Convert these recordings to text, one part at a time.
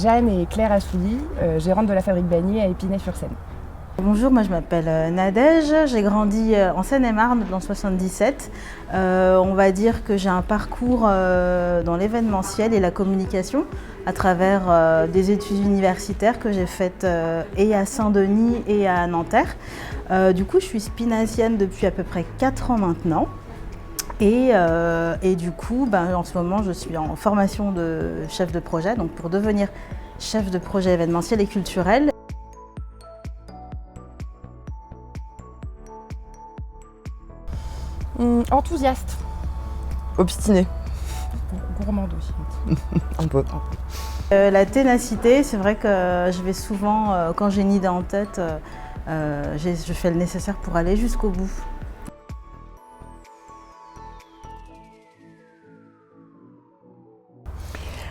Jeanne et Claire Assouli, gérantes de la Fabrique Bagné à Épinay-sur-Seine. Bonjour, moi je m'appelle Nadège, j'ai grandi en Seine-et-Marne dans le 77. On va dire que j'ai un parcours dans l'événementiel et la communication à travers des études universitaires que j'ai faites et à Saint-Denis et à Nanterre. Du coup, je suis spinacienne depuis à peu près 4 ans maintenant. Et du coup, en ce moment, je suis en formation de chef de projet, donc pour devenir chef de projet événementiel et culturel. Enthousiaste. Obstiné. Gourmande aussi. Un peu. La ténacité, c'est vrai que je vais souvent, quand j'ai une idée en tête, je fais le nécessaire pour aller jusqu'au bout.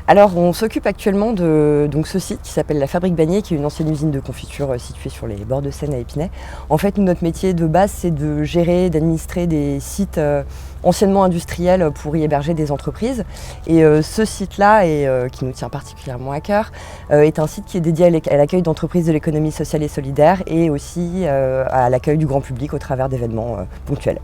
Alors, on s'occupe actuellement de ce site qui s'appelle la Fabrique Bagné, qui est une ancienne usine de confiture située sur les bords de Seine à Épinay. En fait, notre métier de base, c'est de gérer, d'administrer des sites anciennement industriels pour y héberger des entreprises. Et ce site-là, qui nous tient particulièrement à cœur, est un site qui est dédié à l'accueil d'entreprises de l'économie sociale et solidaire et aussi à l'accueil du grand public au travers d'événements ponctuels.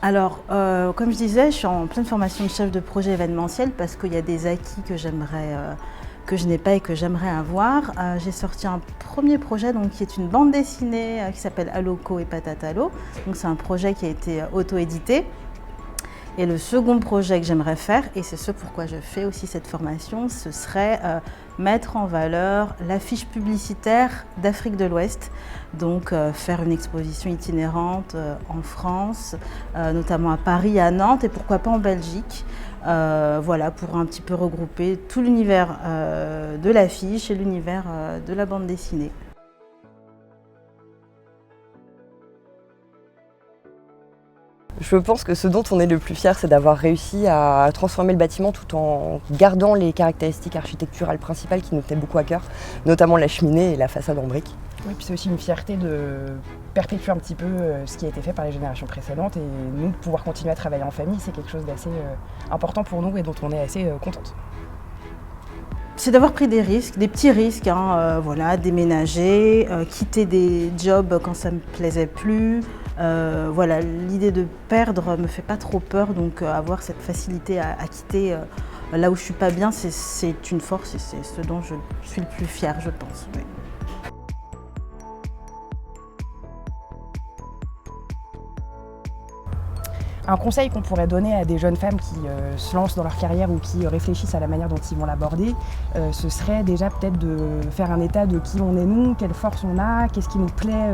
Alors, comme je disais, je suis en pleine formation de chef de projet événementiel parce qu'il y a des acquis que je n'ai pas et que j'aimerais avoir. J'ai sorti un premier projet qui est une bande dessinée qui s'appelle Alloco et Patatalo. Donc c'est un projet qui a été auto-édité. Et le second projet que j'aimerais faire, et c'est ce pourquoi je fais aussi cette formation, ce serait mettre en valeur l'affiche publicitaire d'Afrique de l'Ouest. Donc faire une exposition itinérante en France, notamment à Paris, à Nantes et pourquoi pas en Belgique. Voilà, pour un petit peu regrouper tout l'univers de l'affiche et l'univers de la bande dessinée. Je pense que ce dont on est le plus fier, c'est d'avoir réussi à transformer le bâtiment tout en gardant les caractéristiques architecturales principales qui nous tenaient beaucoup à cœur, notamment la cheminée et la façade en briques. Oui, puis c'est aussi une fierté de perpétuer un petit peu ce qui a été fait par les générations précédentes et nous, de pouvoir continuer à travailler en famille, c'est quelque chose d'assez important pour nous et dont on est assez contente. C'est d'avoir pris des risques, des petits risques, voilà, déménager, quitter des jobs quand ça ne me plaisait plus. Voilà, l'idée de perdre me fait pas trop peur, donc avoir cette facilité à quitter là où je suis pas bien, c'est une force et c'est ce dont je suis le plus fière, je pense. Oui. Un conseil qu'on pourrait donner à des jeunes femmes qui se lancent dans leur carrière ou qui réfléchissent à la manière dont ils vont l'aborder, ce serait déjà peut-être de faire un état de qui on est nous, quelle force on a, qu'est-ce qui nous plaît,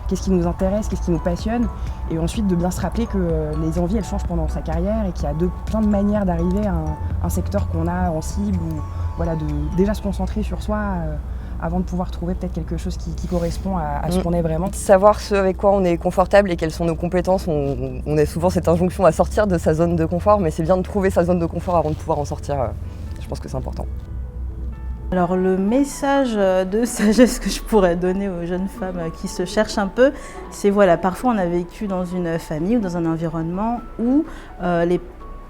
qu'est-ce qui nous intéresse, qu'est-ce qui nous passionne. Et ensuite de bien se rappeler que les envies elles changent pendant sa carrière et qu'il y a plein de manières d'arriver à un secteur qu'on a en cible ou voilà, de déjà se concentrer sur soi. Avant de pouvoir trouver peut-être quelque chose qui correspond à ce qu'on est vraiment. Savoir ce avec quoi on est confortable et quelles sont nos compétences, on a souvent cette injonction à sortir de sa zone de confort, mais c'est bien de trouver sa zone de confort avant de pouvoir en sortir. Je pense que c'est important. Alors le message de sagesse que je pourrais donner aux jeunes femmes qui se cherchent un peu, c'est voilà, parfois on a vécu dans une famille ou dans un environnement où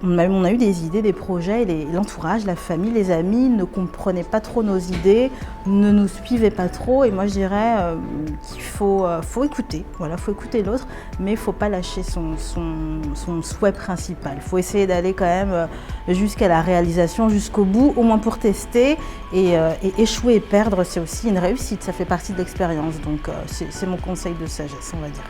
on a eu des idées, des projets, l'entourage, la famille, les amis ne comprenaient pas trop nos idées, ne nous suivaient pas trop. Et moi je dirais qu'il faut écouter, voilà, faut écouter l'autre, mais il ne faut pas lâcher son souhait principal. Il faut essayer d'aller quand même jusqu'à la réalisation, jusqu'au bout, au moins pour tester. Et échouer et perdre, c'est aussi une réussite, ça fait partie de l'expérience. Donc c'est mon conseil de sagesse, on va dire.